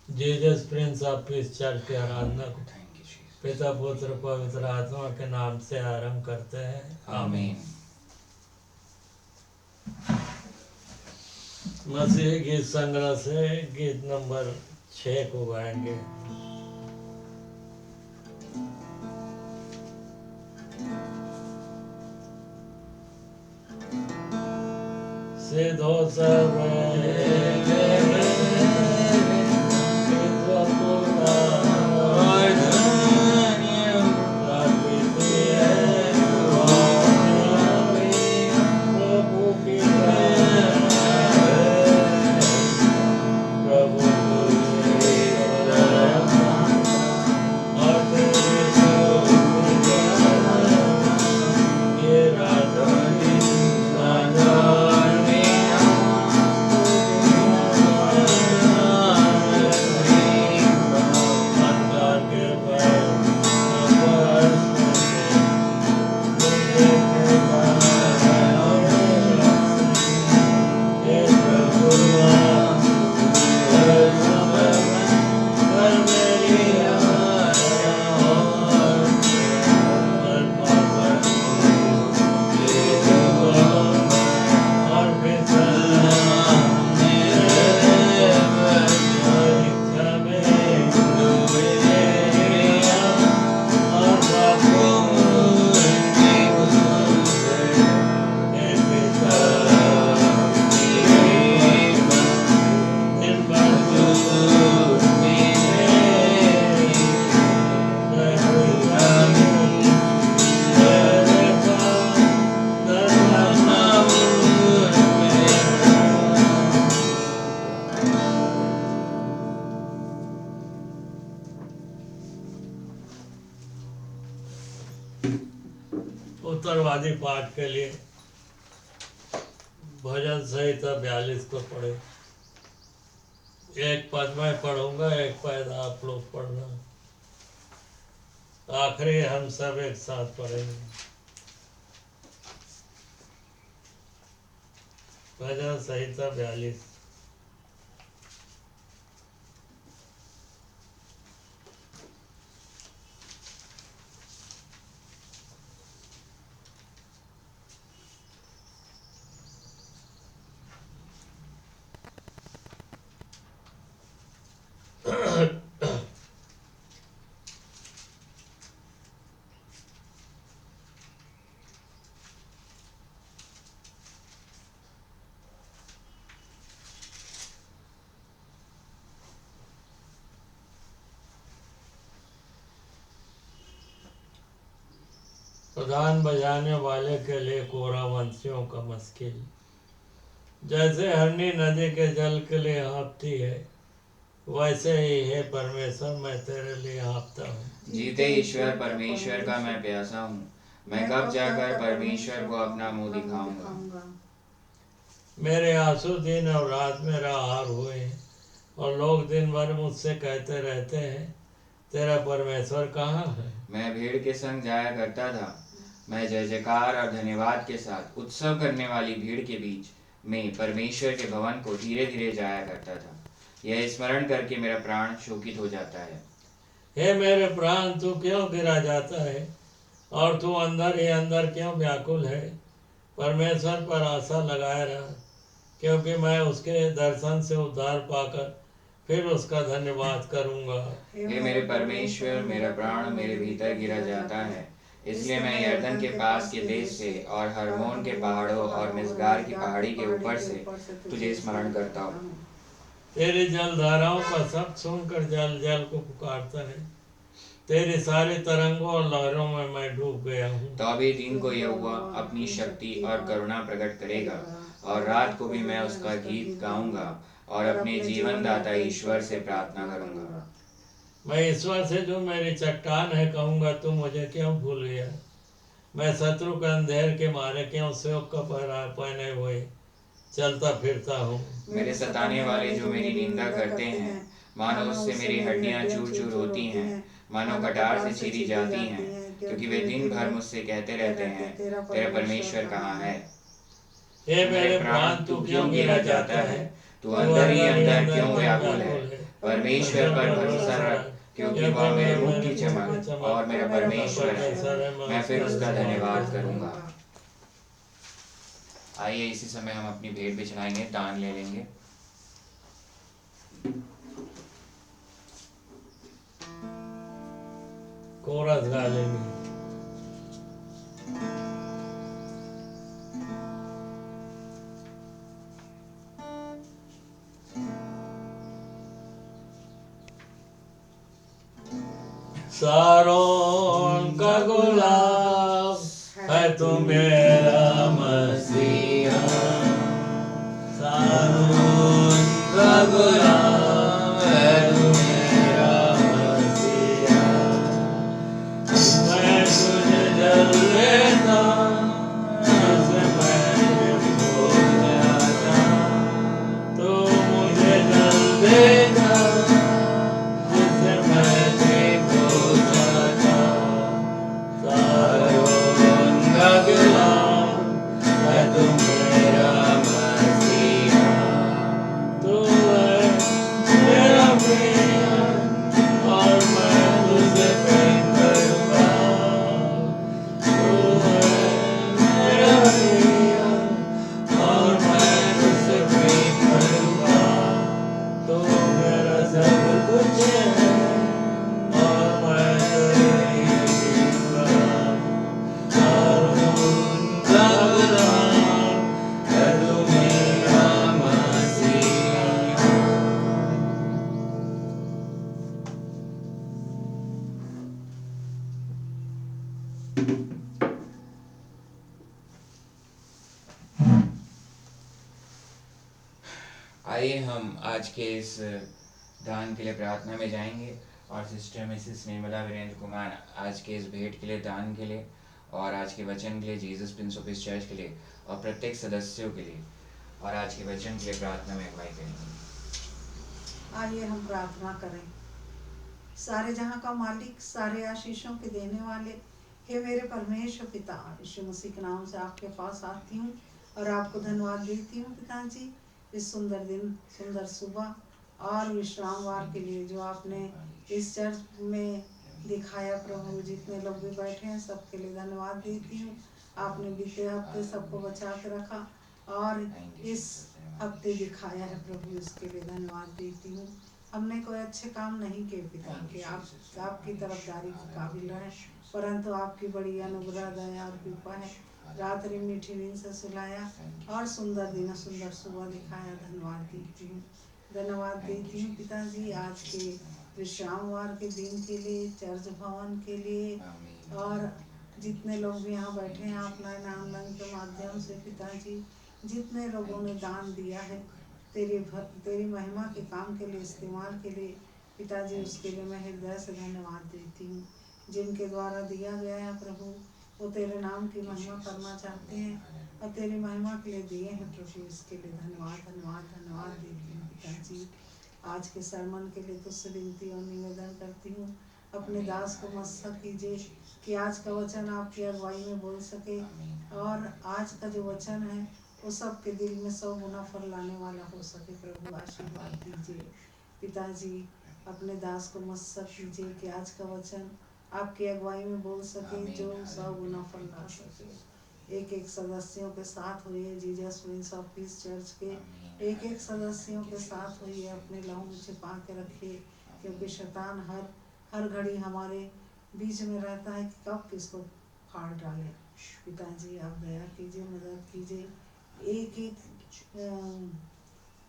Jesus prince of peace church की आराधना को पिता पुत्र पवित्र आत्मा के नाम से आरंभ करते हैं। आमीन। मसीह गीत संग्रह से गीत नंबर 6 को गाएंगे। सिद्धो उत्तरवादी पाठ के लिए भजन संहिता 42 को पढ़े। एक पद मैं पढ़ूंगा, एक पद आप लोग पढ़ना, आखिरी हम सब एक साथ पढ़ेंगे। भजन संहिता 42। प्रधान बजाने वाले के लिए कोरावंशियों का मस्किल। जैसे हरनी नदी के जल के लिए हाँफती है, वैसे ही हे परमेश्वर मैं तेरे लिए हाँफता हूँ। जीते ईश्वर परमेश्वर का मैं प्यासा हूँ, मैं कब जाकर परमेश्वर को अपना मुंह दिखाऊंगा। मेरे आंसू दिन और रात में आहार हुए हैं, और लोग दिन भर मुझसे कहते रहते हैं, तेरा परमेश्वर कहाँ है। मैं भीड़ के संग जाया करता था, मैं जय जयकार और धन्यवाद के साथ उत्सव करने वाली भीड़ के बीच में परमेश्वर के भवन को धीरे धीरे जाया करता था। यह स्मरण करके मेरा प्राण शोकित हो जाता है। हे मेरे प्राण, तू क्यों गिरा जाता है, और तू अंदर ही अंदर क्यों व्याकुल है। परमेश्वर पर आशा लगाए रहा, क्योंकि मैं उसके दर्शन से उद्धार पाकर फिर उसका धन्यवाद करूंगा। हे मेरे परमेश्वर, मेरा प्राण मेरे भीतर गिरा जाता है, इसलिए मैं यर्दन के पास के देश से और हरमोन के पहाड़ों और मिस्गार की पहाड़ी के ऊपर से तुझे स्मरण करता हूँ। तेरी जल धाराओं का शब्द सुनकर जल जल को पुकारता है, तेरी सारी तरंगों और लहरों में मैं डूब गया हूँ। तो अभी दिन को यहोवा अपनी शक्ति और करुणा प्रकट करेगा, और रात को भी मैं उसका गीत गाऊंगा और अपने जीवन दाता ईश्वर से प्रार्थना करूंगा। मैं ईश्वर से जो मेरी चट्टान है कहूँगा, तू मुझे क्यों भूल गया। मैं शत्रु के अंधेर के मारे क्यों शोक का पहने हुए चलता फिरता हूँ। मेरे सताने वाले जो मेरी निंदा करते हैं, मानो उससे मेरी हड्डियां चूर चूर होती हैं, मानो कटार से चीरी जाती हैं, क्योंकि वे दिन भर मुझसे कहते रहते हैं, तेरा परमेश्वर कहाँ है। हे मेरे प्राण, तू क्यों गिरा जाता है, तू अंदर ही अंदर क्यों व्याकुल है। परमेश्वर पर भरोसा रख, क्योंकि वह मेरे मुख की चमक और मेरा परमेश्वर है, मैं फिर उसका धन्यवाद करूंगा। आइए इसी समय हम अपनी भेंट भी चढ़ाएंगे, दान ले लेंगे। कोरस गा लेंगे। सारोन का गुलाब है तू मेरा मसीहा, सारोन का गुलाब है तू मेरा मसीहा। मैं तुझे जल लेता जैसे मैं खो जाता, तू मुझे जल देता जैसे मैं खो जाता। सारोन का गुलाब है तू मेरा मसीहा, तू है मेरा प्रिय और मैं तुझे प्रेम करूँगा। तू है मेरा प्रिय और मैं तुझसे प्रेम करूँगा। तू मेरा सब कुछ है और मैं तेरी जीवा। सारोन का गुलाब है तू मेरा मसीहा। आइए हम आज के इस दान के लिए प्रार्थना में जाएंगे, और सिस्टर मिसेस निर्मला वीरेंद्र कुमार आज के इस भेंट के लिए, दान के लिए, और आज के वचन के लिए, Jesus prince of his church के लिए, और प्रत्येक सदस्यों के लिए, और आज के वचन के लिए प्रार्थना में अगुवाई करेंगे। आइए हम प्रार्थना करें। सारे जहाँ का मालिक, सारे आशीषों के देने वाले, हे मेरे परमेश्वर पिता, यीशु मसीह के नाम से आपके पास आती हूँ और आपको धन्यवाद देती हूँ पिताजी, इस सुंदर दिन, सुंदर सुबह और विश्रामवार के लिए जो आपने इस चर्च में दिखाया प्रभु। जितने लोग भी बैठे हैं सबके लिए धन्यवाद देती हूँ। आपने बीते हफ्ते सबको बचा के रखा और इस हफ्ते दिखाया है प्रभु, इसके लिए धन्यवाद देती हूँ। हमने कोई अच्छे काम नहीं किए पिता कि आप आपकी तरफदारी के काबिल हैं, परंतु आपकी बड़ी अनुग्रह, दया और कृपा है। रात्रि मीठी नींद से सुलाया और सुंदर दिन, सुंदर सुबह दिखाया। धन्यवाद देती हूँ, धन्यवाद देती हूँ पिताजी आज के विश्रामवार के दिन के लिए, चर्च भवन के लिए, और जितने लोग भी यहाँ बैठे हैं ऑफलाइन ऑनलाइन के माध्यम से पिताजी, जितने लोगों ने दान दिया है तेरी महिमा के काम के लिए, इस्तेमाल के लिए पिताजी, उसके लिए मैं हृदय से धन्यवाद देती हूँ। जिनके द्वारा दिया गया है प्रभु, वो तेरे नाम की महिमा करना चाहते हैं और तेरी महिमा के लिए दिए हैं प्रभु, इसके लिए धन्यवाद धन्यवाद धन्यवाद देती हूँ पिताजी। आज के सरमन के लिए तुझसे विनती और निवेदन करती हूँ, अपने दास को मस्सा कीजिए कि आज का वचन आपकी अगुवाई में बोल सके, और आज का जो वचन है वो सबके दिल में 100 गुना फल लाने वाला हो सके प्रभु, आशीर्वाद दीजिए पिताजी। अपने दास को मस्सा कीजिए कि आज का वचन आपकी अगुवाई में बोल सके, जो 100 गुना फल ला सके। एक एक सदस्यों के साथ हुई Jesus prince of peace church के एक एक सदस्यों के साथ हुई, अपने लहू में छिपा के रखिए, क्योंकि शैतान हर घड़ी हमारे बीच में रहता है कि कब किसको फाड़ डाले। पिताजी आप दया कीजिए, मदद कीजिए। एक एक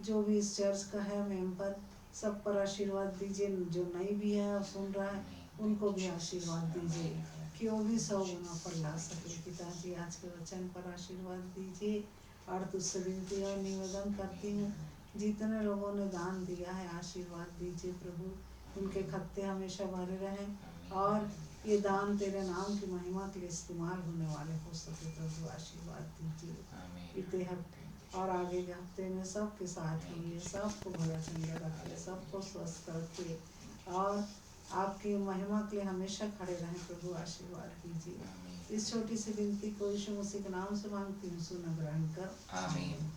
जो भी इस चर्च का है मेंबर, सब पर आशीर्वाद दीजिए। जो नहीं भी है और सुन रहा है उनको भी आशीर्वाद दीजिए कि वो भी 100 गुना फल ला सके। पिताजी आज के वचन पर आशीर्वाद दीजिए, और तुझसे विनती और निवेदन करती हूँ, जितने लोगों ने दान दिया है आशीर्वाद दीजिए प्रभु, उनके खत्ते हमेशा भरे रहें, और ये दान तेरे नाम की महिमा के लिए इस्तेमाल होने वाले हो सके प्रभु, आशीर्वाद दीजिए। बीते हफ्ते और आगे के हफ्ते में सबके साथ होइए, सबको भला चंगा रखिए, सबको स्वस्थ रखिए, और आपकी महिमा के लिए हमेशा खड़े रहें प्रभु, आशीर्वाद कीजिए। इस छोटी सी विनती को यीशु मसीह के नाम से मांगती हूँ, सुन ग्रहण कर, आमीन।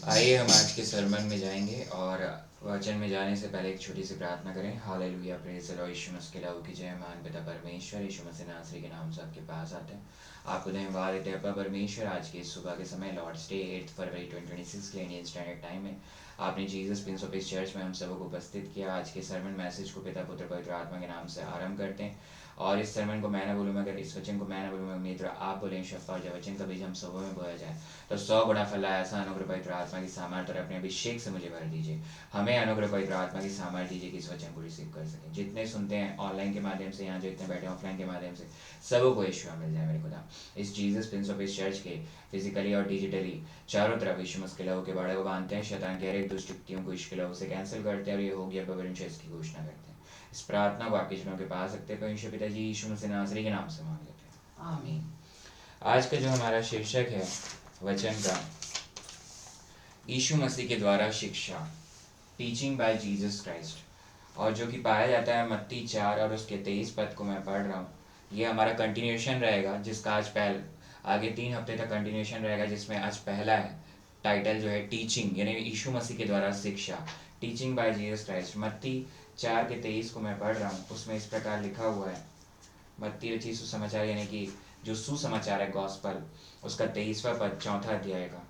आइए हम आज के सरमन में जाएंगे, और वचन में जाने से पहले एक छोटी सी प्रार्थना करें। Hallelujah, praise the Lord. Yeshu Masih के लहू की जय। महान पिता परमेश्वर, यीशु मसीह नासरी के नाम से आपके पास आते हैं। आपको धन्यवाद देते हैं परमेश्वर, आज के सुबह के समय लॉर्ड्स डे 8 फरवरी 2026 के इंडियन स्टैंडर्ड टाइम में आपने Jesus prince of peace church में हम सबको उपस्थित किया। आज के सरमन मैसेज को पिता पुत्र पवित्र आत्मा के नाम से आरंभ करते हैं। और इस सरमन को मैं ना बोलूँ, मगर इस वचन को मैं ना बोलूँ, मेरी तरह आप बोलें शफा, और जब वचन का बीज हम सबों में बोया जाए तो 100 गुना फला। ऐसा अनुग्रह पवित्र आत्मा की सामर्थ्य और अपने अभिषेक से मुझे भर दीजिए। हमें अनुग्रह पवित्र आत्मा की सामर्थ्य दीजिए कि इस वचन को रिसीव कर सकें। जितने सुनते हैं ऑनलाइन के माध्यम से, यहाँ जितने बैठे ऑफलाइन के माध्यम से, सबों को यीशु मिल जाए मेरे खुदा। इस Jesus prince of peace church के फिजिकली और डिजिटली चारों तरफ यीशु मसीह के लहू के बाड़े को बांधते हैं। शैतान के हर एक दुष्ट युक्तियों को यीशु के लहू से कैंसिल करते हैं और ये हो गया परमेश्वर इसकी घोषणा करते हैं। इस प्रार्थना को आपके चरणों के पास रखते हैं परमेश्वर पिता जी यीशु मसीह नासरी के नाम से मांग लेते हैं, आमीन। आज का जो हमारा शीर्षक है वचन का, यीशु मसीह के द्वारा शिक्षा, टीचिंग बाय जीसस क्राइस्ट, और जो कि पाया जाता है मत्ती 4 और उसके 23 पद को मैं पढ़ रहा हूँ। ये हमारा कंटिन्यूएशन रहेगा, जिसका आज आगे 3 हफ्ते तक कंटिन्यूएशन रहेगा, जिसमें आज पहला है टाइटल जो है टीचिंग, यानी यीशु मसीह के द्वारा शिक्षा, टीचिंग बाय जीसस क्राइस्ट। मत्ती 4 के 23 को मैं पढ़ रहा हूँ। उसमें इस प्रकार लिखा हुआ है, मत्ती रचित सुसमाचार यानी कि जो सुसमाचार है गॉस्पल, उसका 23वां पद 4था अध्याय का।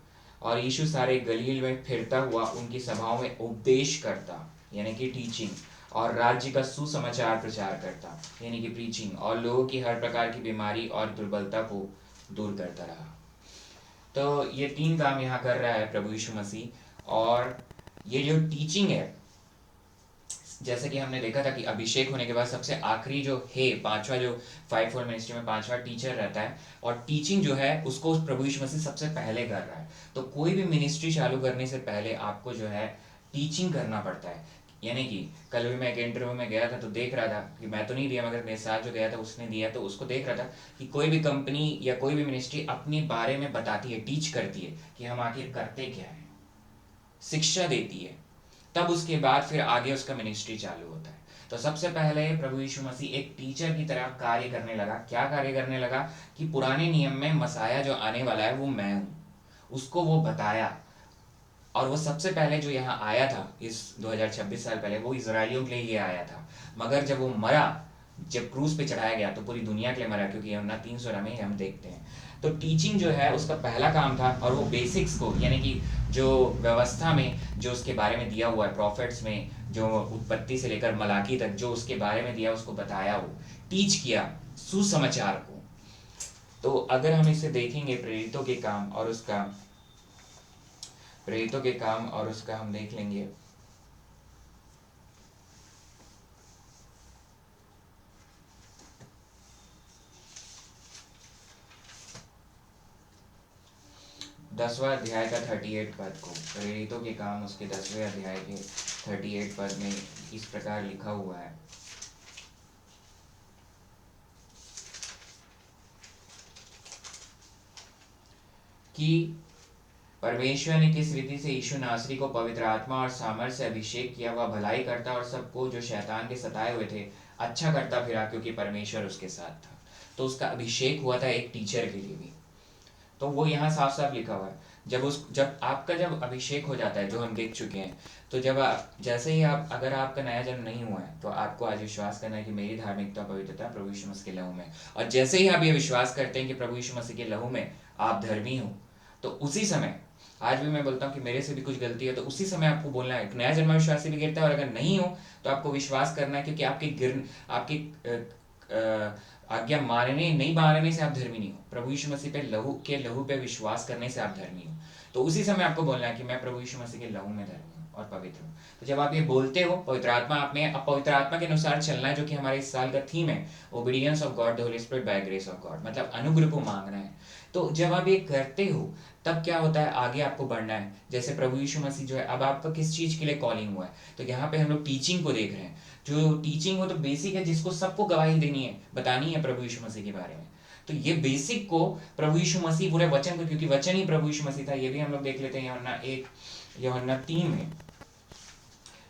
और यीशु सारे गलील में फिरता हुआ उनकी सभाओं में उपदेश करता, यानी कि टीचिंग, और राज्य का सुसमाचार प्रचार करता, यानी कि प्रीचिंग, और लोगों की हर प्रकार की बीमारी और दुर्बलता को दूर करता रहा। तो ये 3 काम यहाँ कर रहा है प्रभु यीशु मसीह। और ये जो टीचिंग है, जैसे कि हमने देखा था कि अभिषेक होने के बाद सबसे आखिरी जो है 5वां, जो 5-fold मिनिस्ट्री में 5वां टीचर रहता है, और टीचिंग जो है उसको प्रभु यीशु मसीह सबसे पहले कर रहा है। तो कोई भी मिनिस्ट्री चालू करने से पहले आपको जो है टीचिंग करना पड़ता है। यानी कि कल भी मैं एक इंटरव्यू में गया था तो देख रहा था कि मैं तो नहीं दिया, मगर मेरे साथ जो गया था उसने दिया, तो उसको देख रहा था कि कोई भी कंपनी या कोई भी मिनिस्ट्री अपने बारे में बताती है, टीच करती है कि हम आखिर करते क्या है, शिक्षा देती है, तब उसके बाद फिर आगे उसका मिनिस्ट्री चालू होता है। तो सबसे पहले प्रभु यीशु मसीह एक टीचर की तरह कार्य करने लगा। क्या कार्य करने लगा कि पुराने नियम में मसाया जो आने वाला है वो मैं हूँ, उसको वो बताया। और वो सबसे पहले जो यहाँ आया था इस 2026 साल पहले, वो इजरायलियों के लिए ये आया था, मगर जब वो मरा, जब क्रूज पे चढ़ाया गया तो पूरी दुनिया के लिए मरा, क्योंकि यूहन्ना 3:16 में हम देखते हैं। तो टीचिंग जो है उसका पहला काम था, और वो बेसिक्स को, यानी कि जो व्यवस्था में जो उसके बारे में दिया हुआ है, प्रॉफिट्स में जो उत्पत्ति से लेकर मलाकी तक जो उसके बारे में दिया, उसको बताया, वो टीच किया सुसमाचार को। तो अगर हम इसे देखेंगे प्रेरितों के काम और उसका हम देख लेंगे। दसवां अध्याय का 38 पद को, प्रेरितों के काम उसके 10वें अध्याय के 38 पद में इस प्रकार लिखा हुआ है, कि परमेश्वर ने किस रीति से यीशु नासरी को पवित्र आत्मा और सामर्थ से अभिषेक किया, वह भलाई करता और सबको जो शैतान के सताए हुए थे अच्छा करता फिरा, क्योंकि परमेश्वर उसके साथ था। तो उसका अभिषेक हुआ था एक टीचर के लिए भी। तो वो यहाँ साफ साफ लिखा हुआ है। जब आपका अभिषेक हो जाता है, जो हम देख चुके हैं, तो जैसे ही अगर आपका नया जन्म नहीं हुआ है, तो आपको आज विश्वास करना है कि मेरी धार्मिकता पवित्रता प्रभु यीशु मसीह के लहू में। और जैसे ही आप ये विश्वास करते हैं कि प्रभु यीशु मसीह के लहू में आप धर्मी हो, तो उसी समय, आज भी मैं बोलता हूँ कि मेरे से भी कुछ गलती है, तो उसी समय आपको बोलना है। नया जन्मा विश्वासी भी गिरता है, और अगर नहीं हो तो आपको विश्वास करना है, क्योंकि आपकी आज्ञा नहीं मानने से आप धर्मी नहीं हो, प्रभु यीशु मसीह पे लहू पे विश्वास करने से आप धर्मी हो। तो उसी समय आपको बोलना है कि मैं प्रभु यीशु मसीह के लहू में धर्मी हूँ और पवित्र हूँ। तो जब आप ये बोलते हो, पवित्र आत्मा आप में, अब पवित्र आत्मा के अनुसार चलना है, जो कि हमारे इस साल का थीम है, obedience of God the Holy Spirit by grace of God, मतलब अनुग्रह को मांगना है। तो जब आप ये करते हो, तब क्या होता है, आगे आपको बढ़ना है। जैसे प्रभु यीशु मसीह जो है, अब आपका किस चीज के लिए कॉलिंग हुआ है, तो यहाँ पे हम लोग टीचिंग को देख रहे हैं। जो टीचिंग हो तो बेसिक है, जिसको सबको गवाही देनी है, बतानी है प्रभु यीशु मसीह के बारे में। तो ये बेसिक को प्रभु यीशु मसीह पूरे वचन को, क्योंकि वचन ही प्रभु यीशु मसीह था, ये भी हम लोग देख लेते हैं यूहन्ना 3 में।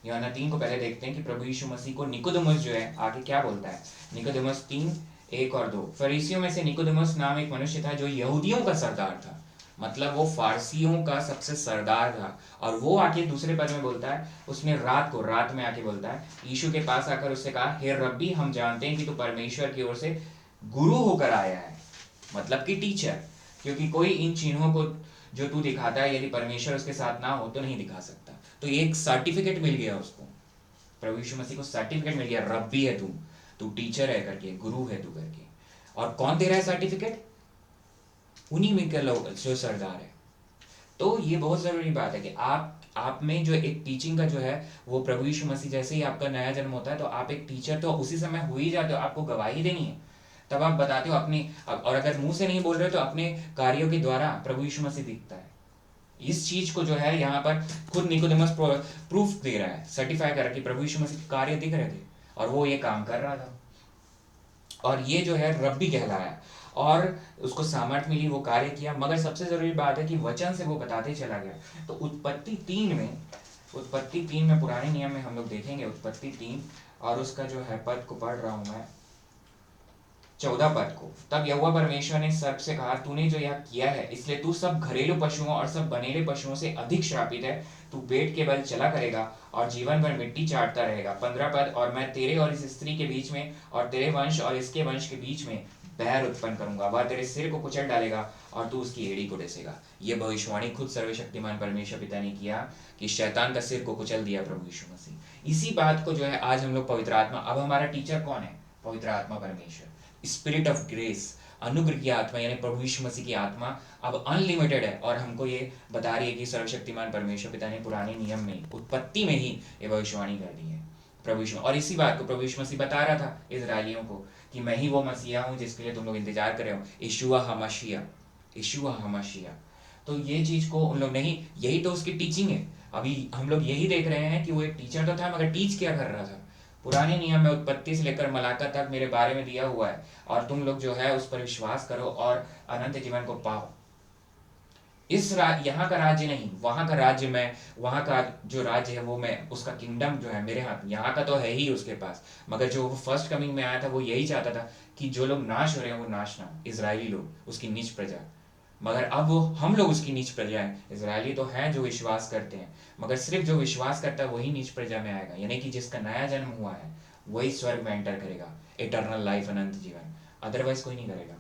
यूहन्ना 3 को पहले देखते हैं कि प्रभु यीशु मसीह को निकोदेमुस जो है आगे क्या बोलता है। निकोदेमुस 3:1 और 2। फरीसियों में से निकोदेमुस नाम एक मनुष्य था, जो यहूदियों का सरदार था। मतलब वो फारसियों का सबसे सरदार था। और वो आके दूसरे पद में बोलता है, उसने रात में आके बोलता है, यीशु के पास आकर उससे कहा, हे रब्बी, हम जानते हैं कि तू परमेश्वर की ओर से गुरु होकर आया है, मतलब कि टीचर, क्योंकि कोई इन चिन्हों को जो तू दिखाता है यदि परमेश्वर उसके साथ ना हो तो नहीं दिखा सकता। तो ये एक सर्टिफिकेट मिल गया उसको, प्रभु यीशु मसीह को सर्टिफिकेट मिल गया, रब्बी है तू टीचर है करके, गुरु है तू करके। और कौन दे रहा है सर्टिफिकेट? उन्हीं में के लोग जो सरदार है। तो ये बहुत जरूरी बात है कि आप में जो एक टीचिंग का जो है वो प्रभु यीशु मसीह, जैसे ही आपका नया जन्म होता है तो आप एक टीचर तो उसी समय हो ही जाते हो, आपको गवाही देनी है, तब आप बताते हो अपनी, और अगर मुंह से नहीं बोल रहे हो तो अपने कार्यों के द्वारा प्रभु यीशु मसीह दिखता है। इस चीज को जो है यहाँ पर खुद निकोदेमस प्रूफ दे रहा है, सर्टिफाई कर रहा है कि प्रभु यीशु मसीह कार्य दिख रहे थे और वो ये काम कर रहा था, और ये जो है रब्बी कहलाया और उसको सामर्थ्य मिली, वो कार्य किया। मगर सबसे जरूरी बात है कि वचन से वो बताते चला गया। तो उत्पत्ति 3 में पुराने नियम में हम लोग देखेंगे, उत्पत्ति 3 और उसका जो है पद को पढ़ रहा हूं मैं, 14 पद को। तब यहोवा परमेश्वर ने सर्प से कहा, तूने जो यह किया है इसलिए तू सब घरेलू पशुओं और सब बनेले पशुओं से अधिक श्रापित है, तू पेट के बल चला करेगा और जीवन भर मिट्टी चाटता रहेगा। 15 पद, और मैं तेरे और इस स्त्री के बीच में और तेरे वंश और इसके वंश के बीच में बैर उत्पन्न करूंगा, वह तेरे सिर को कुचल डालेगा और तू उसकी एड़ी को डसेगा। ये भविष्यवाणी खुद सर्वशक्तिमान परमेश्वर पिता ने किया कि शैतान का सिर को कुचल दिया प्रभु यीशु मसीह। इसी बात को जो है आज हम लोग पवित्र आत्मा, अब हमारा टीचर कौन है? पवित्र आत्मा परमेश्वर, स्पिरिट ऑफ ग्रेस, अनुग्रह की आत्मा यानी प्रभु यीशु मसीह की आत्मा अब अनलिमिटेड है। और हमको ये बता रही है कि सर्वशक्तिमान परमेश्वर पिता ने पुराने नियम में, उत्पत्ति में ही ये भविष्यवाणी कर दी है प्रभु यीशु। और इसी बात को प्रभु यीशु मसीह बता रहा था इजराइलियों को कि मैं ही वो मसीहा हूँ जिसके लिए तुम लोग इंतजार कर रहे हो, यीशुआ हमाशिया। तो ये चीज को उन लोग नहीं, यही तो उसकी टीचिंग है। अभी हम लोग यही देख रहे हैं कि वो एक टीचर तो था, मगर टीच क्या कर रहा था? पुराने नियम में उत्पत्ति से लेकर मलाका तक मेरे बारे में दिया हुआ है, और तुम लोग जो है उस पर विश्वास करो और अनंत जीवन को पाओ। यहाँ का राज्य नहीं, वहां का राज्य में, वहां का जो राज्य है वो मैं, उसका किंगडम जो है मेरे हाथ, यहाँ का तो है ही उसके पास। मगर जो वो फर्स्ट कमिंग में आया था वो यही चाहता था कि जो लोग नाश हो रहे हैं वो नाश ना, इजरायली लोग, उसकी नीच प्रजा। मगर अब वो हम लोग उसकी नीच प्रजा है। इजरायली तो हैं जो विश्वास करते हैं, मगर सिर्फ जो विश्वास करता है वही नीच प्रजा में आएगा, यानी कि जिसका नया जन्म हुआ है वही स्वर्ग में एंटर करेगा, इटर्नल लाइफ, अनंत जीवन, अदरवाइज कोई नहीं करेगा।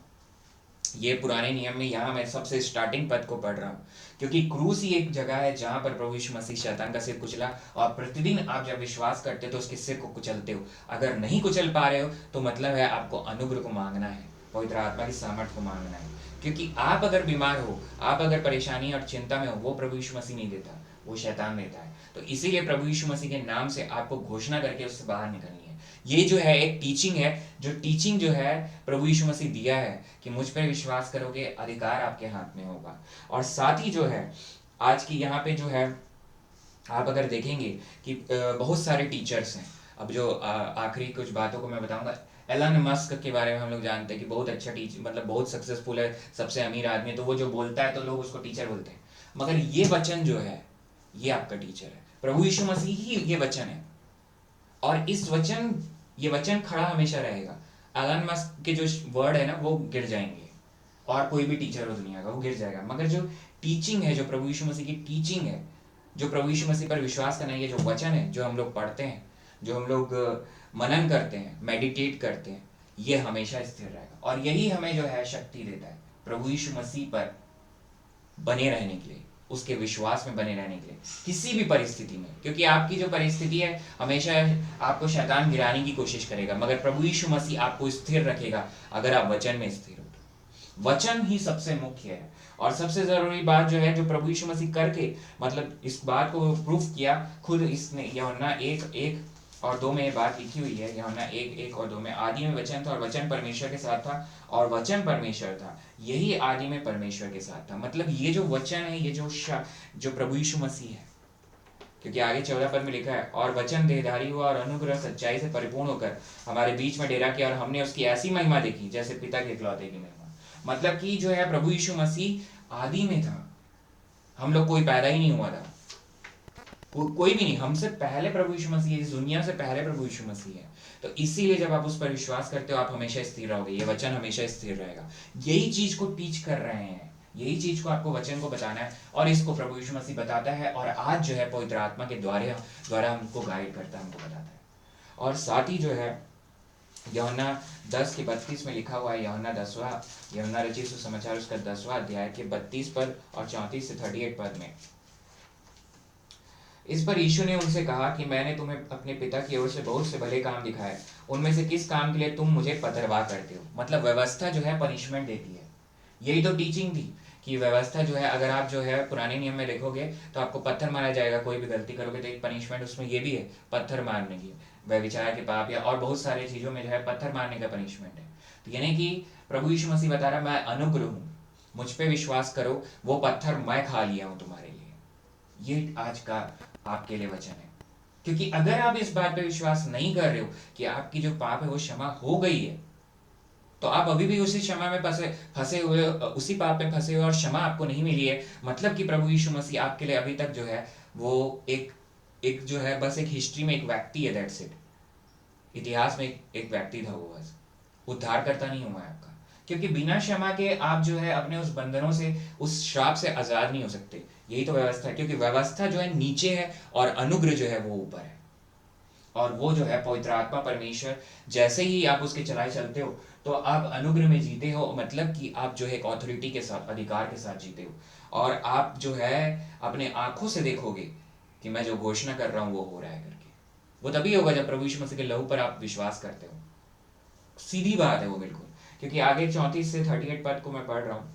ये पुराने नियम में, यहाँ मैं सबसे स्टार्टिंग पद को पढ़ रहा हूँ, क्योंकि क्रूस ही एक जगह है जहां पर प्रभु यीशु मसीह शैतान का सिर कुचला, और प्रतिदिन आप जब विश्वास करते हो तो उसके सिर को कुचलते हो। अगर नहीं कुचल पा रहे हो तो मतलब है आपको अनुग्रह को मांगना है, पवित्र आत्मा की सामर्थ्य को मांगना है। क्योंकि आप अगर बीमार हो, आप अगर परेशानी और चिंता में हो, वो प्रभु यीशु मसीह नहीं देता, वो शैतान देता है। तो इसीलिए प्रभु यीशु मसीह के नाम से आपको घोषणा करके उससे बाहर निकलनी है। ये जो है एक टीचिंग है, जो टीचिंग जो है प्रभु यीशु मसीह दिया है कि मुझ पर विश्वास करोगे, अधिकार आपके हाथ में होगा। और साथ ही जो है आज की यहाँ पे जो है आप अगर देखेंगे कि बहुत सारे टीचर्स हैं। अब जो आखिरी कुछ बातों को मैं बताऊंगा, एलन मस्क के बारे में हम लोग जानते हैं कि बहुत अच्छा टीचर, मतलब बहुत सक्सेसफुल है, सबसे अमीर आदमी है, तो वो जो बोलता है तो लोग उसको टीचर बोलते हैं। मगर ये वचन जो है ये आपका टीचर है, प्रभु यीशु मसीह ही ये वचन है, और ये वचन खड़ा हमेशा रहेगा। एलन मस्क के जो वर्ड है ना वो गिर जाएंगे, और कोई भी टीचर हो दुनिया का वो गिर जाएगा, मगर जो टीचिंग है, जो प्रभु यीशु मसीह की टीचिंग है, जो प्रभु यीशु मसीह पर विश्वास करना, ये जो वचन है जो हम लोग पढ़ते हैं, जो हम लोग मनन करते हैं, मेडिटेट करते हैं, ये हमेशा स्थिर रहेगा। और यही हमें जो है शक्ति देता है प्रभु यीशु मसीह पर बने रहने के लिए, उसके विश्वास में बने रहने के लिए किसी भी परिस्थिति में। क्योंकि आपकी जो परिस्थिति है हमेशा आपको शैतान गिराने की कोशिश करेगा, मगर प्रभु यीशु मसीह आपको स्थिर रखेगा अगर आप वचन में स्थिर हो तो। वचन ही सबसे मुख्य है। और सबसे जरूरी बात जो है, जो प्रभु यीशु मसीह करके, मतलब इस बात को प्रूफ किया खुद इसने, यूहन्ना 1:1 और 2 में ये बात लिखी हुई है। यूहन्ना 1:1 और 2 में, आदि में वचन था और वचन परमेश्वर के साथ था और वचन परमेश्वर था, यही आदि में परमेश्वर के साथ था। मतलब ये जो वचन है, ये जो प्रभु यीशु मसीह है, क्योंकि आगे 14 पद में लिखा है, और वचन देहधारी हुआ और अनुग्रह सच्चाई से परिपूर्ण होकर हमारे बीच में डेरा किया और हमने उसकी ऐसी महिमा देखी जैसे पिता के इकलौते की महिमा। मतलब कि जो है प्रभु यीशु मसीह आदि में था, हम लोग कोई पैदा ही नहीं हुआ था, कोई भी नहीं, हमसे पहले प्रभु यीशु मसीह, इस दुनिया से पहले प्रभु यीशु मसीह है। तो इसीलिए जब आप उस पर विश्वास करते हो आप हमेशा स्थिर रहोगे, ये वचन हमेशा स्थिर रहेगा। यही चीज को टीच कर रहे हैं यही चीज को आपको वचन को बताना है, और इसको प्रभु यीशु मसीह बताता है, और आज जो है पवित्र आत्मा के द्वारा हमको गाइड करता है, हमको बताता है। और साथ ही जो है यूहन्ना 10:32 में लिखा हुआ है, यूहन्ना रचित सुसमाचार उसका 10वां अध्याय के 32 पद और 34 से 38 पद में, इस पर यीशु ने उनसे कहा कि मैंने तुम्हें अपने पिता की ओर से बहुत से भले काम दिखाए, उनमें से किस काम के लिए तुम मुझे पथरवाह करते हो। मतलब व्यवस्था जो है पनिशमेंट देती है। यही तो टीचिंग थी कि व्यवस्था जो है, अगर आप जो है पुराने नियम में देखोगे तो आपको पत्थर मारा जाएगा, कोई भी गलती करोगे तो एक पनिशमेंट उसमें ये भी है, पत्थर मारने की, व्यभिचार के पाप या और बहुत सारे चीजों में जो है पत्थर मारने का पनिशमेंट है। तो यानी कि प्रभु यीशु मसीह बता रहा, मैं अनुग्रह हूँ, मुझ पे विश्वास करो, वो पत्थर मैं खा लिया हूँ तुम्हारे लिए। ये आज का आपके लिए वचन है। क्योंकि अगर आप इस बात पे विश्वास नहीं कर रहे हो कि आपकी जो पाप है वो क्षमा हो गई है, तो आप अभी भी उसी क्षमा में फंसे हुए, उसी पाप में फंसे हुए, और क्षमा आपको नहीं मिली है। मतलब कि प्रभु यीशु मसीह आपके लिए अभी तक जो है वो एक जो है बस एक हिस्ट्री में एक व्यक्ति है, दैट्स इट। इतिहास में एक व्यक्ति था, वो बस उद्धार करता नहीं हुआ है आपका। क्योंकि बिना क्षमा के आप जो है अपने उस बंधनों से, उस श्राप से आजाद नहीं हो सकते। यही तो व्यवस्था है। क्योंकि व्यवस्था जो है नीचे है और अनुग्रह जो है वो ऊपर है। और वो जो है पवित्र आत्मा परमेश्वर, जैसे ही आप उसके चलाए चलते हो तो आप अनुग्रह में जीते हो। मतलब कि आप जो है एक ऑथोरिटी के साथ, अधिकार के साथ जीते हो। और आप जो है अपने आंखों से देखोगे कि मैं जो घोषणा कर रहा हूं वो हो रहा है करके। वो तभी होगा जब प्रभु यीशु मसीह के लहू पर आप विश्वास करते हो। सीधी बात है वो, बिल्कुल। क्योंकि आगे 34 से 38 पद को मैं पढ़ रहा हूँ।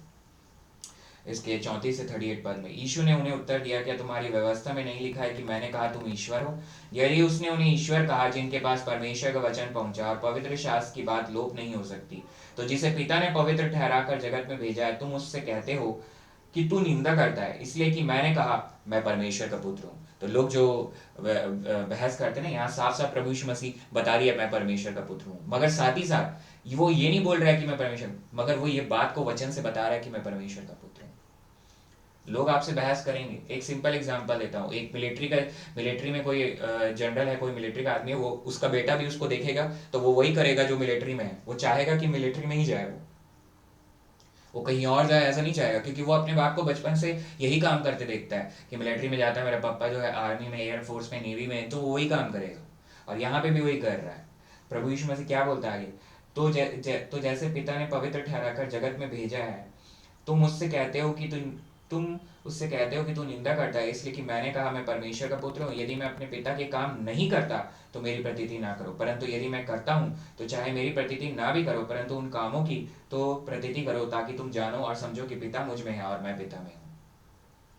इसके 34 से 38 पद में यीशु ने उन्हें उत्तर दिया, क्या तुम्हारी व्यवस्था में नहीं लिखा है कि मैंने कहा तुम ईश्वर हो? यदि उसने उन्हें ईश्वर कहा जिनके पास परमेश्वर का वचन पहुंचा और पवित्र शास्त्र की बात लोप नहीं हो सकती, तो जिसे पिता ने पवित्र ठहराकर जगत में भेजा है, तुम उससे कहते हो कि तू निंदा करता है इसलिए कि मैंने कहा मैं परमेश्वर का पुत्र हूँ। तो लोग जो बहस करते हैं ना, यहाँ साफ साफ प्रभु यीशु मसीह बता रही है मैं परमेश्वर का पुत्र हूँ, मगर साथ ही साथ वो ये नहीं बोल रहा है कि मैं परमेश्वर, मगर वो ये बात को वचन से बता रहा है कि मैं परमेश्वर का पुत्र हूँ। लोग आपसे बहस करेंगे। एक सिंपल एग्जांपल देता हूँ। एक मिलिट्री में कोई जनरल है, कोई मिलिट्री का आदमी है, वो उसका बेटा भी उसको देखेगा तो वो वही करेगा जो मिलिट्री में है। वो चाहेगा कि मिलिट्री में ही जाए, वो कहीं और जाए ऐसा नहीं चाहेगा। क्योंकि वो अपने बाप को बचपन से यही काम करते देखता है कि मिलिट्री में जाता है, मेरा पापा जो है आर्मी में, एयरफोर्स में, नेवी में, तो वो वही काम करेगा। और यहाँ पे भी वही कर रहा है। प्रभु यीशु मसीह क्या बोलता है आगे, तो जैसे पिता ने पवित्र ठहराकर जगत में भेजा है, तुम उससे कहते हो कि तू निंदा करता है इसलिए कि मैंने कहा मैं परमेश्वर का पुत्र हूँ। यदि मैं अपने पिता के काम नहीं करता तो मेरी प्रतीति ना करो, परंतु यदि मैं करता हूँ तो चाहे मेरी प्रतीति ना भी करो, परंतु उन कामों की तो प्रतीति करो, ताकि तुम जानो और समझो कि पिता मुझ में है और मैं पिता में हूँ।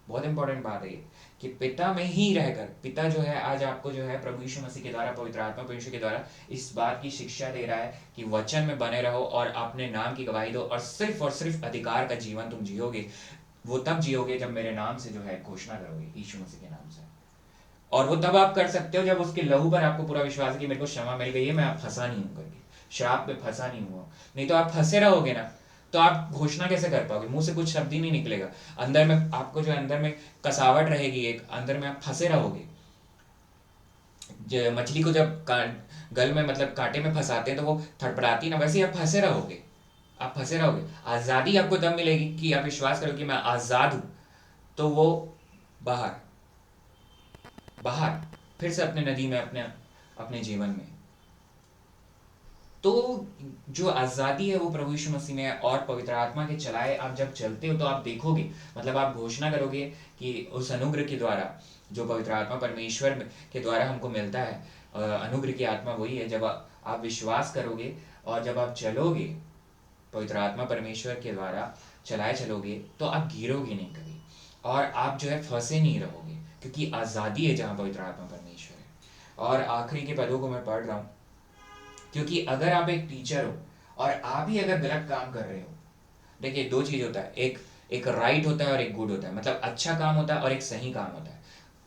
बहुत इंपॉर्टेंट बात है ये कि पिता में ही रहकर, पिता जो है आज आपको जो है प्रभु यीशु मसीह के द्वारा, पवित्र आत्मा परमेश्वर के द्वारा इस बात की शिक्षा दे रहा है कि वचन में बने रहो और अपने नाम की गवाही दो, और सिर्फ अधिकार का जीवन तुम जियोगे। वो तब जियोगे जब मेरे नाम से जो है घोषणा करोगे, यीशु मसीह के नाम से। और वो तब आप कर सकते हो जब उसके लहू पर आपको पूरा विश्वास है कि मेरे को क्षमा मिल गई है, मैं फंसा नहीं हूं करके, श्राप में फंसा नहीं हुआ। नहीं तो आप फंसे रहोगे ना, तो आप घोषणा कैसे कर पाओगे? मुंह से कुछ शब्द ही नहीं निकलेगा। अंदर में आपको जो अंदर में कसावट रहेगी, एक अंदर में आप फंसे रहोगे। मछली को जब गल में, मतलब कांटे में फंसाते हैं तो वो थड़पड़ाती ना, वैसे ही आप फंसे रहोगे। आप फंसे रहोगे। आजादी आपको तब मिलेगी कि आप विश्वास करो कि मैं आजाद हूं, तो वो बाहर फिर से अपने नदी में, अपने जीवन में। तो जो आजादी है वो प्रभु यीशु मसीह में है। और पवित्र आत्मा के चलाए आप जब चलते हो तो आप देखोगे, मतलब आप घोषणा करोगे कि उस अनुग्रह के द्वारा, जो पवित्र आत्मा परमेश्वर के द्वारा हमको मिलता है, अनुग्रह की आत्मा वही है। जब आप विश्वास करोगे और जब आप चलोगे पवित्र आत्मा परमेश्वर के द्वारा चलाए चलोगे, तो आप गिरोगे नहीं कभी, और आप जो है फंसे नहीं रहोगे, क्योंकि आज़ादी है जहाँ पवित्र आत्मा परमेश्वर है। और आखिरी के पदों को मैं पढ़ रहा हूँ, क्योंकि अगर आप एक टीचर हो और आप ही अगर गलत काम कर रहे हो, देखिए दो चीज़ होता है, एक राइट होता है और एक गुड होता है। मतलब अच्छा काम होता है और एक सही काम होता है।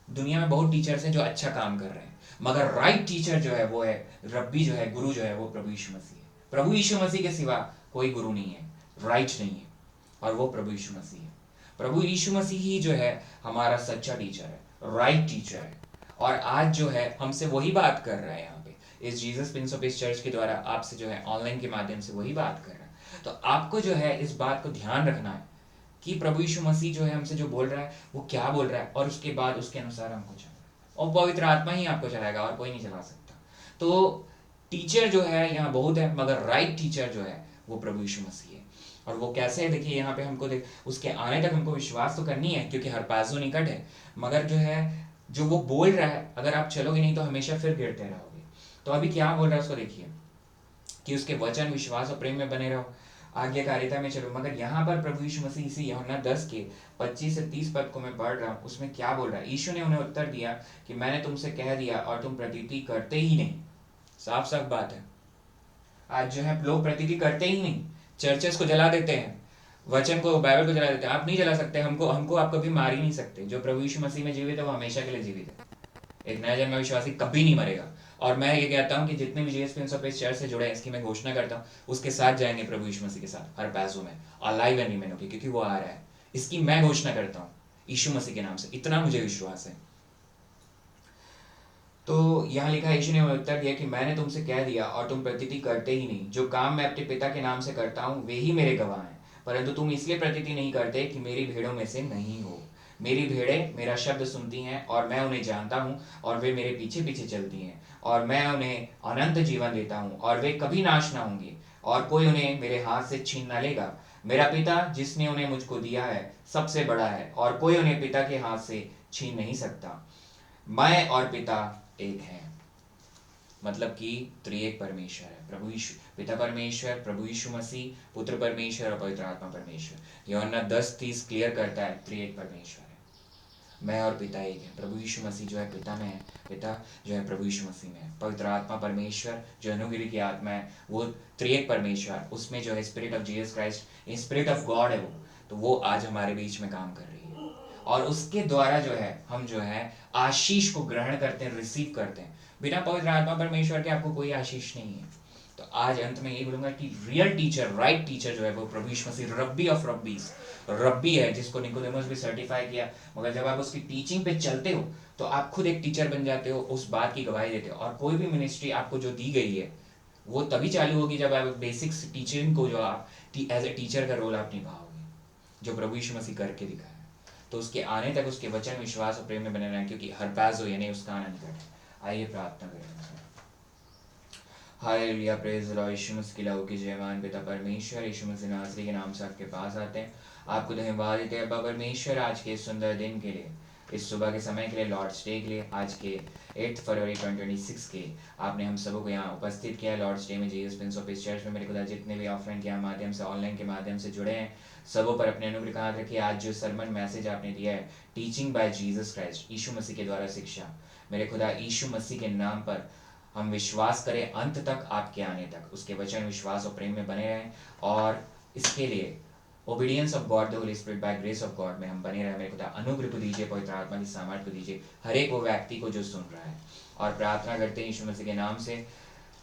दुनिया में बहुत टीचर्स हैं जो अच्छा काम कर रहे हैं, मगर राइट टीचर जो है वो है रब्बी, जो है गुरु जो है वो प्रभु यीशु मसीह है। प्रभु यीशु मसीह के सिवा कोई गुरु नहीं है, राइट नहीं है, और वो प्रभु यीशु मसीह है। प्रभु यीशु मसीह ही जो है हमारा सच्चा टीचर है, राइट टीचर है। और आज जो है हमसे वही बात कर रहा है यहाँ पे, इस Jesus prince of peace church के द्वारा आपसे जो है ऑनलाइन के माध्यम से वही बात कर रहा है। तो आपको जो है इस बात को ध्यान रखना है कि प्रभु यीशु मसीह जो है हमसे जो बोल रहा है वो क्या बोल रहा है, और उसके बाद उसके अनुसार हमको चलना है। और पवित्र आत्मा ही आपको चलाएगा और कोई नहीं चला सकता। तो टीचर जो है यहाँ बहुत है, मगर राइट टीचर जो है वो प्रभु यीशु मसीह है। और वो कैसे है, देखिए यहाँ पे हमको उसके आने तक हमको विश्वास तो करनी है, क्योंकि हर पासो निकट है, मगर जो है जो वो बोल रहा है अगर आप चलोगे नहीं तो हमेशा फिर गिरते रहोगे। तो अभी क्या बोल रहा है उसको देखिए, कि उसके वचन, विश्वास और प्रेम में बने रहो, आज्ञाकारिता में चलो। मगर यहाँ पर प्रभु यीशु मसीह इसी यूहन्ना 10 के 25 से 30 पद को मैं पढ़ रहा हूँ, उसमें क्या बोल रहा है। यीशु ने उन्हें उत्तर दिया कि मैंने तुमसे कह दिया और तुम प्रतीति करते ही नहीं। साफ साफ बात है, आज जो है लोग प्रतीति करते ही नहीं, चर्चेस को जला देते हैं, वचन को, बाइबल को जला देते हैं। आप नहीं जला सकते, हमको आप कभी मार ही नहीं सकते। जो प्रभु यीशु मसीह में जीवित है वो हमेशा के लिए जीवित है। एक नया जन्म विश्वासी कभी नहीं मरेगा। और मैं ये कहता हूँ कि जितने भी GS Prince of peace church से जुड़े हैं, इसकी मैं घोषणा करता हूँ, उसके साथ जाएंगे प्रभु यीशु मसीह के साथ हर पैसों में, अलाइव एंड रिमेन होगी, क्योंकि वो आ रहा है। इसकी मैं घोषणा करता हूँ यीशु मसीह के नाम से, इतना मुझे विश्वास है। तो यहाँ लिखा है, यीशु ने उत्तर दिया कि मैंने तुमसे कह दिया और तुम प्रतीति करते ही नहीं। जो काम मैं अपने पिता के नाम से करता हूँ वे ही मेरे गवाह हैं, परंतु तुम इसलिए प्रतीति नहीं करते कि मेरी भेड़ों में से नहीं हो। मेरी भेड़ें मेरा शब्द सुनती हैं और मैं उन्हें जानता हूँ और वे मेरे पीछे पीछे चलती हैं, और मैं उन्हें अनंत जीवन देता हूँ और वे कभी नाश ना होंगी, और कोई उन्हें मेरे हाथ से छीन न लेगा। मेरा पिता जिसने उन्हें मुझको दिया है सबसे बड़ा है, और कोई उन्हें पिता के हाथ से छीन नहीं सकता। मैं और पिता एक हैं। मतलब कि त्रिएक परमेश्वर है, प्रभु यीशु पिता परमेश्वर, प्रभु यीशु मसीह पुत्र परमेश्वर और पवित्र आत्मा परमेश्वर। यूहन्ना 10:30 क्लियर करता है त्रिएक परमेश्वर है, मैं और पिता एक है। प्रभु यीशु मसीह जो है पिता में है, पिता जो है प्रभु यीशु मसीह में है। पवित्र आत्मा परमेश्वर जो अनुग्रह की आत्मा है वो त्रिएक परमेश्वर, उसमें जो है spirit of Jesus Christ, spirit of God है वो, तो वो आज हमारे बीच में काम कर रही है, और उसके द्वारा जो है हम जो है आशीष को ग्रहण करते हैं, रिसीव करते हैं। बिना पवित्र आत्मा परमेश्वर के आपको कोई आशीष नहीं है। तो आज अंत में यही बोलूंगा कि रियल टीचर, राइट टीचर जो है वो प्रभु यीशु मसीह, रब्बी ऑफ रब्बीज, रब्बी है, जिसको निकोदेमुस भी सर्टिफाई किया। मगर जब आप उसकी टीचिंग पे चलते हो तो आप खुद एक टीचर बन जाते हो, उस बात की गवाही देते हो। और कोई भी मिनिस्ट्री आपको जो दी गई है वो तभी चालू होगी जब आप बेसिक्स टीचिंग को जो आप एज ए टीचर का रोल आप निभाओगे, जो प्रभु यीशु मसीह करके दिखाया। तो उसके आने तक उसके वचन, विश्वास और प्रेम में बने रहें, क्योंकि हर पैस हो यानी उसका आना निकट है। आइए प्रार्थना करें। Hallelujah, praise the Lord. Yeshu Masih की लहू की जयमान पिता परमेश्वर, यीशु मसीह नासरी के नाम से आपके पास आते हैं, आपको धन्यवाद देते हैं अब्बा परमेश्वर, आज के सुंदर दिन के लिए, इस सुबह के समय के लिए, लॉर्ड्स डे के लिए, आज के 8 फरवरी 2026 के आपने हम सबों को यहाँ उपस्थित किया है लॉर्ड्स डे में। Jesus prince of peace church में मेरे खुदा जितने भी ऑफलाइन के माध्यम से, ऑनलाइन के माध्यम से जुड़े हैं, सबों पर अपने अनुग्रह का हाथ रखिए। आज जो सरमन मैसेज आपने दिया है, टीचिंग बाय जीसस क्राइस्ट, यीशु मसीह के द्वारा शिक्षा, मेरे खुदा यीशु मसीह के नाम पर हम विश्वास करें अंत तक, आपके आने तक उसके वचन, विश्वास और प्रेम में बने रहें, और इसके लिए obedience of God the Holy Spirit by grace of God में हम बने रहें। मेरे खुदा अनुग्रह को दीजिए, पवित्र आत्मा की सामर्थ्य को दीजिए हर एक वो व्यक्ति को जो सुन रहा है। और प्रार्थना करते हैं यीशु मसीह के नाम से,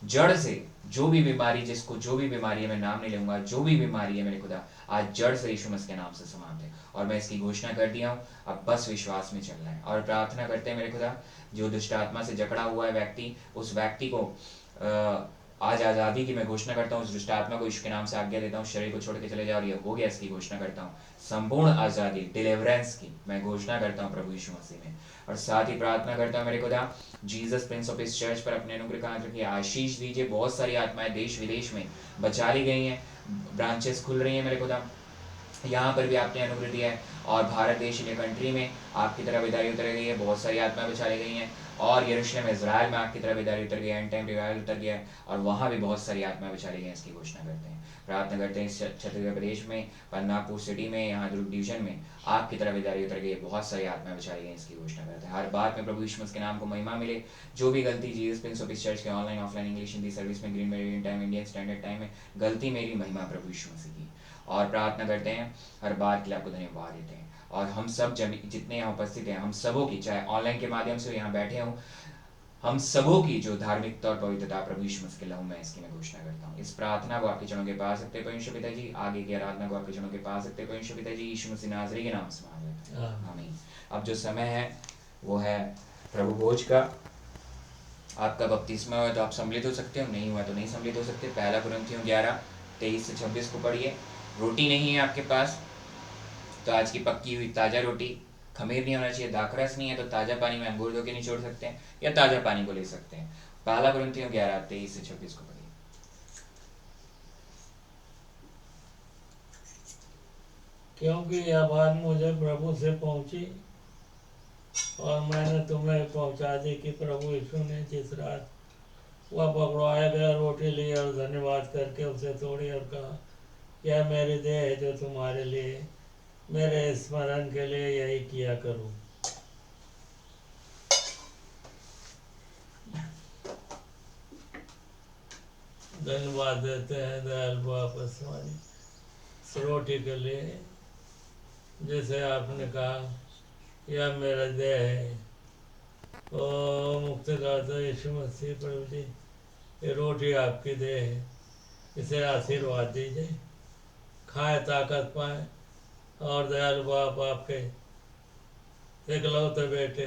जड़ से जो भी बीमारी, जिसको जो भी बीमारी है, मैं नाम नहीं लूंगा, जो भी बीमारी है मेरे खुदा आज जड़ से यीशु मसीह के नाम से समाप्त है। और मैं इसकी घोषणा कर दिया हूँ, अब बस विश्वास में चलना है। और प्रार्थना करते हैं मेरे खुदा, जो दुष्ट आत्मा से जकड़ा हुआ है व्यक्ति, उस व्यक्ति को आज आज़ादी की मैं घोषणा करता हूँ। उस दुष्ट आत्मा को यीशु के नाम से आज्ञा देता हूँ, शरीर को छोड़ के चले जाओ, और ये हो गया, इसकी घोषणा करता हूँ। संपूर्ण आज़ादी, डिलीवरेंस की मैं घोषणा करता हूँ प्रभु यीशु मसीह में। और साथ ही प्रार्थना करता हूँ मेरे खुदा, Jesus prince of peace church पर अपने अनुग्रह का हाथ रखिए, आशीष दीजिए। बहुत सारी आत्माएं देश विदेश में बचा ली गई हैं, ब्रांचेस खुल रही हैं मेरे खुदा, यहाँ पर भी आपने अनुग्रह दिया है। और भारत देश, इंडिया कंट्री में आपकी तरह विदाई उतर गई है, बहुत सारी आत्माएं बचा ली गई हैं। और यरूशलेम इजराइल में आपकी तरह विदाई उतर गया, एंड टाइम रिवाइवल उतर गया है, और वहाँ भी बहुत सारी आत्माएं बचा ली गई हैं। इसकी घोषणा करते हैं, प्रार्थना करते हैं छत्तीसगढ़ प्रदेश में, पन्नापुर सिटी में, यहाँ दुर्ग डिवीजन में आपकी तरह विदाई उतर गई है, बहुत सारी आत्माएं बचा ली गई हैं। इसकी घोषणा करते हैं, हर बात में प्रभु यीशु मसीह के नाम को महिमा मिले। जो भी गलती Jesus prince of peace church के online, offline, English, Hindi service में, green meridian time, Indian standard time में गलती मेरी, महिमा प्रभु यीशु मसीह की। और प्रार्थना करते हैं, हर बात के लिए आपको धन्यवाद देते हैं। और हम सब जितने यहाँ उपस्थित हैं, हम सबों की, चाहे ऑनलाइन के माध्यम से यहाँ बैठे हों, हम सबों की जो धार्मिकता और पवित्रता प्रभु यीशु मसीह के लहू में, इसकी मैं घोषणा करता हूँ। इस प्रार्थना को आपके चरणों के पास रखते हैं परमेश्वर पिता जी, आगे की आराधना को आपके चरणों के पास रखते हैं परमेश्वर पिता जी, यीशु मसीह नाज़री के नाम से मांग लेते हैं, आमीन। अब जो समय है वो है प्रभु भोज का। आपका बपतिस्मा हुआ तो आप सम्मिलित हो सकते हो, नहीं हुआ तो नहीं सम्मिलित हो सकते। पहला कुरिन्थियों 11:23 से 26 को पढ़िए। रोटी नहीं है आपके पास तो आज की पक्की हुई ताज़ा रोटी, खमीर नहीं होना चाहिए, दाखरस नहीं है तो ताज़ा पानी में अंगूर धो के निचोड़ सकते हैं या ताज़ा पानी को ले सकते हैं। पहला कुरिन्थियों 11:23-26 को पढ़िए। क्योंकि यह बात मुझे प्रभु से पहुंची और मैंने तुम्हें पहुंचा दी कि प्रभु यीशु ने जिस रात वह पकड़वाया गया रोटी ली और धन्यवाद करके उसे तोड़ी और कहा, यह मेरी देह है जो तुम्हारे लिए, मेरे स्मरण के लिए यही किया करो। धन्यवाद देते हैं दयालु वापस वाली रोटी के लिए, जैसे आपने कहा यह मेरा देह है। ओ मुक्तिदाता यीशु मसीह प्रभु जी, ये रोटी आपकी देह है, इसे आशीर्वाद दीजिए, खाए ताकत पाए और दयालु बाप आपके इकलौते बेटे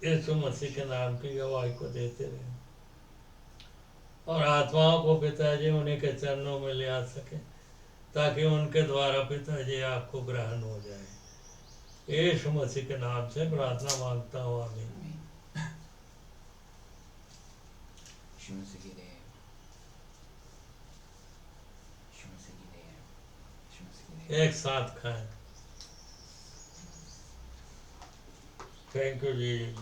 यीशु मसीह के नाम की गवाही को देते रहे और आत्माओं को पिताजी उन्हीं के चरणों में ले आ सके ताकि उनके द्वारा पिताजी आपको ग्रहण हो जाए। यीशु मसीह के नाम से प्रार्थना मांगता हूँ, आमीन। यीशु मसीह की देह, यीशु मसीह की देह, यीशु मसीह की देह। एक साथ खाएं। थैंक यू जी।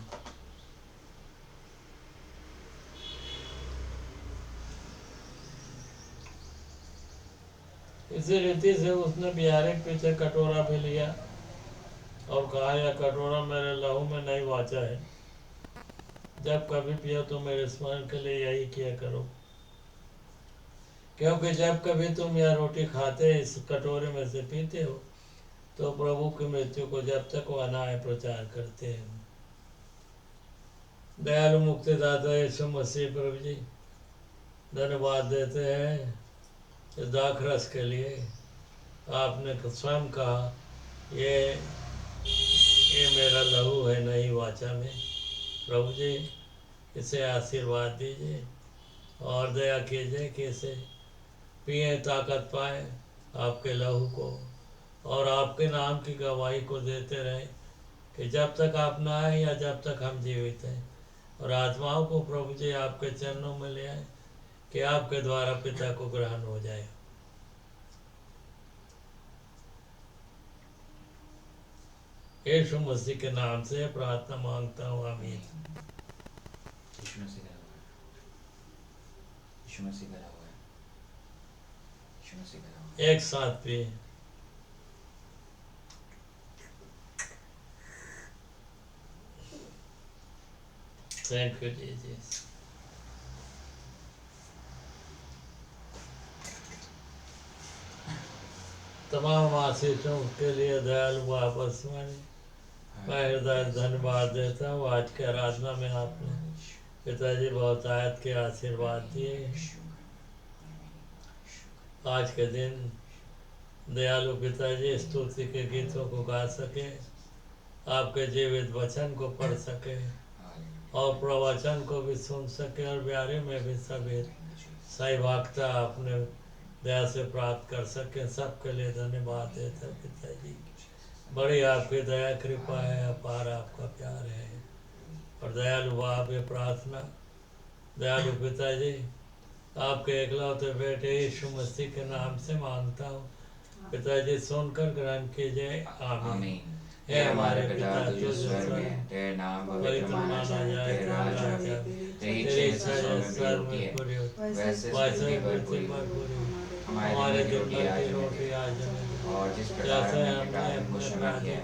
इसी रीति से उसने बिहारी के पीछे कटोरा भी लिया और कहा, यह कटोरा मेरे लहू में नहीं वाचा है, जब कभी पियो तो मेरे स्मरण के लिए यही किया करो। क्योंकि जब कभी तुम यह रोटी खाते इस कटोरे में से पीते हो तो प्रभु की मृत्यु को जब तक वह ना आए प्रचार करते हैं। दयालु मुक्तिदाता यीशु मसीह प्रभु जी, धन्यवाद देते हैं इस दाखरस के लिए। आपने स्वयं कहा, ये मेरा लहू है नई वाचा में। प्रभु जी, इसे आशीर्वाद दीजिए और दया कीजिए कि इसे पिए, ताकत पाए आपके लहू को और आपके नाम की गवाही को देते रहें कि जब तक आप ना आए या जब तक हम जीवित हैं, और आत्माओं को प्रभु जी आपके चरणों में ले आए कि आपके द्वारा पिता को ग्रहण हो जाए। यीशु मसीह के नाम से प्रार्थना मांगता हूँ, आमीन। यीशु मसीह का हुआ है, यीशु मसीह का हुआ है, यीशु मसीह का हुआ है। एक साथ पिए। Thank you Jesus. तमाम आशीषों के लिए दयालु वापस मैं हृदय धन्यवाद देता हूँ। आज के आराधना में आपने पिताजी बहुत आयत के आशीर्वाद दिए। आज के दिन दयालु पिताजी स्तुति के गीतों को गा सके, आपके जीवित वचन को पढ़ सके और प्रवचन को भी सुन सके और ब्यारे में भी सभी सही वाक्ता अपने दया से प्राप्त कर सके। सबके लिए धन्यवाद देता पिताजी। बड़ी आपकी दया कृपा है, अपार आपका प्यार है। और दयालु बाप ये प्रार्थना दयालु पिताजी आपके एकलौते बेटे यीशु मसीह के नाम से मांगता हूँ। पिताजी सुनकर ग्रहण कीजिए, आमीन। हे हमारे पिता जो स्वर्ग में है, तेरा नाम पवित्र माना जाए, तेरा राज्य आए, तेरी इच्छा जैसे स्वर्ग में पूरी हो वैसे पृथ्वी पर पूरी हो। हमारे दिन भर की रोटी आज हमें, और जिस प्रकार हमने अपने क्षमा किया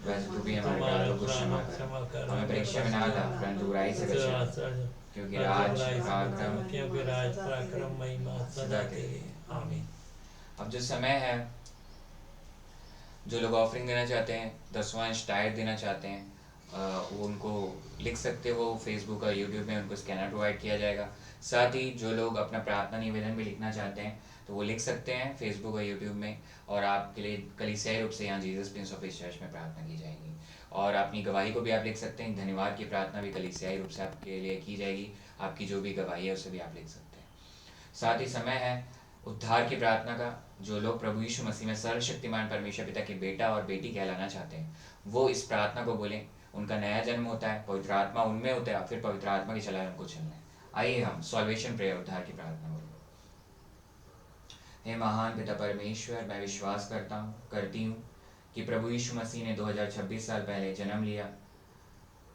वैसे तू भी हमारे अपराधों को क्षमा कर। हमें परीक्षा में ना ला परंतु बुराई से बचा, क्योंकि राज पराक्रम महिमा सदा तेरी है, आमीन। अब जो समय है, जो लोग ऑफरिंग देना चाहते हैं, 10वां अंश टायर देना चाहते हैं, वो उनको लिख सकते हो फेसबुक और यूट्यूब में, उनको स्कैनर प्रोवाइड किया जाएगा। साथ ही जो लोग अपना प्रार्थना निवेदन भी लिखना चाहते हैं तो वो लिख सकते हैं फेसबुक और यूट्यूब में, और आपके लिए कलीसियाई रूप से यहाँ जीसस प्रिंस ऑफ चर्च में प्रार्थना की जाएगी। और अपनी गवाही को भी आप लिख सकते हैं। धन्यवाद की प्रार्थना भी कलीसियाई रूप से आपके लिए की जाएगी। आपकी जो भी गवाही है उसे भी आप लिख सकते हैं। साथ ही समय है उद्धार की प्रार्थना का जो लोग प्रभु यीशु मसीह में सर्वशक्तिमान परमेश्वर पिता के बेटा और बेटी कहलाना चाहते हैं वो इस प्रार्थना को बोलें। उनका नया जन्म होता है, पवित्र आत्मा उनमें होता है, फिर पवित्र आत्मा की चलाए उनको चलना है। आइए हम सॉल्वेशन प्रेयर उद्धार की प्रार्थना बोलें। हे महान पिता परमेश्वर, मैं विश्वास करती हूँ कि प्रभु यीशु मसीह ने 2026 साल पहले जन्म लिया,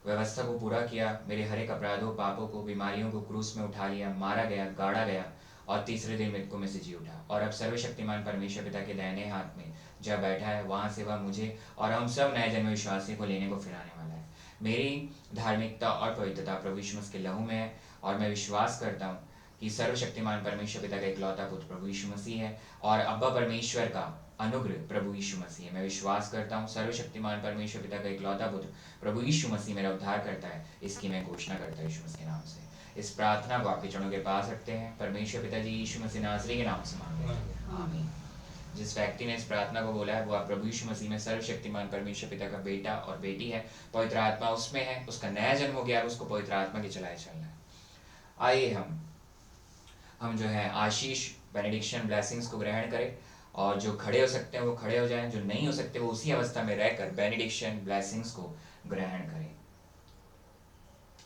व्यवस्था को पूरा किया, मेरे हर एक अपराधों, पापों को, बीमारियों को क्रूस में उठा लिया, मारा गया, गाड़ा गया और तीसरे दिन मृतकों में से जी उठा, और अब सर्वशक्तिमान परमेश्वर पिता के दाहिने हाथ में जब बैठा है वहाँ से वह मुझे और हम सब नए जन्म विश्वासी को लेने को फिराने वाला है। मेरी धार्मिकता और पवित्रता प्रभु यीशु मसीह के लहू में है और मैं विश्वास करता हूँ कि सर्वशक्तिमान परमेश्वर पिता का इकलौता पुत्र प्रभु यीशु मसीह है और अब्बा परमेश्वर का अनुग्रह प्रभु यीशु मसीह है। मैं विश्वास करता हूँ सर्वशक्तिमान परमेश्वर पिता का इकलौता पुत्र प्रभु यीशु मसीह मेरा उद्धार करता है, इसकी मैं घोषणा करता हूँ यीशु मसीह के नाम से। इस प्रार्थना को आपके चरणों के पास रखते हैं, परमेश्वर पिताजी यीशु मसीह नासरी के नाम से मांगते हैं, आमीन। जिस व्यक्ति ने इस प्रार्थना को बोला है वो आप प्रभु यीशु मसीह में सर्वशक्तिमान परमेश्वर पिता का बेटा और बेटी है, पवित्र आत्मा उसमें है, उसका नया जन्म हो गया, उसको पवित्र आत्मा की चलाए चलना है। आइए हम जो है आशीष बेनेडिक्शन ब्लेसिंग्स को ग्रहण करें और जो खड़े हो सकते हैं वो खड़े हो जाएं, जो नहीं हो सकते वो उसी अवस्था में रहकर बेनेडिक्शन ब्लेसिंग्स को ग्रहण करें।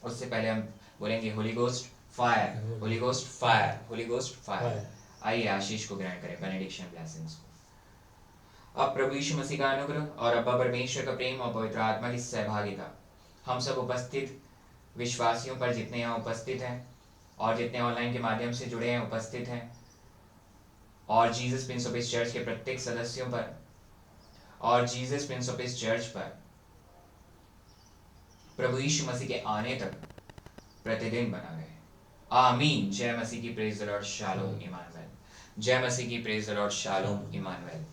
उससे पहले हम बोलेंगे Holi ghost fire, Holi ghost fire, Holi ghost fire. आइए आशीष को ग्रहण करें, बेनेडिक्शन ब्लेसिंग्स को। अब प्रभु यीशु मसीह का अनुग्रह और अब्बा परमेश्वर का प्रेम और पवित्र आत्मा की सहभागिता हम सब उपस्थित विश्वासियों पर, जितने यहाँ उपस्थित हैं और जितने ऑनलाइन के माध्यम से जुड़े हैं उपस्थित हैं, और Jesus prince of peace church के प्रत्येक सदस्यों पर और Jesus prince of peace church पर प्रभु यीशु मसीह के आने तक प्रतिदिन बना रहे। आमीन। जय मसीह की, प्रेज द लॉर्ड, शालोम इमानुएल। जय मसीह की, प्रेज द लॉर्ड, शालोम इमानुएल।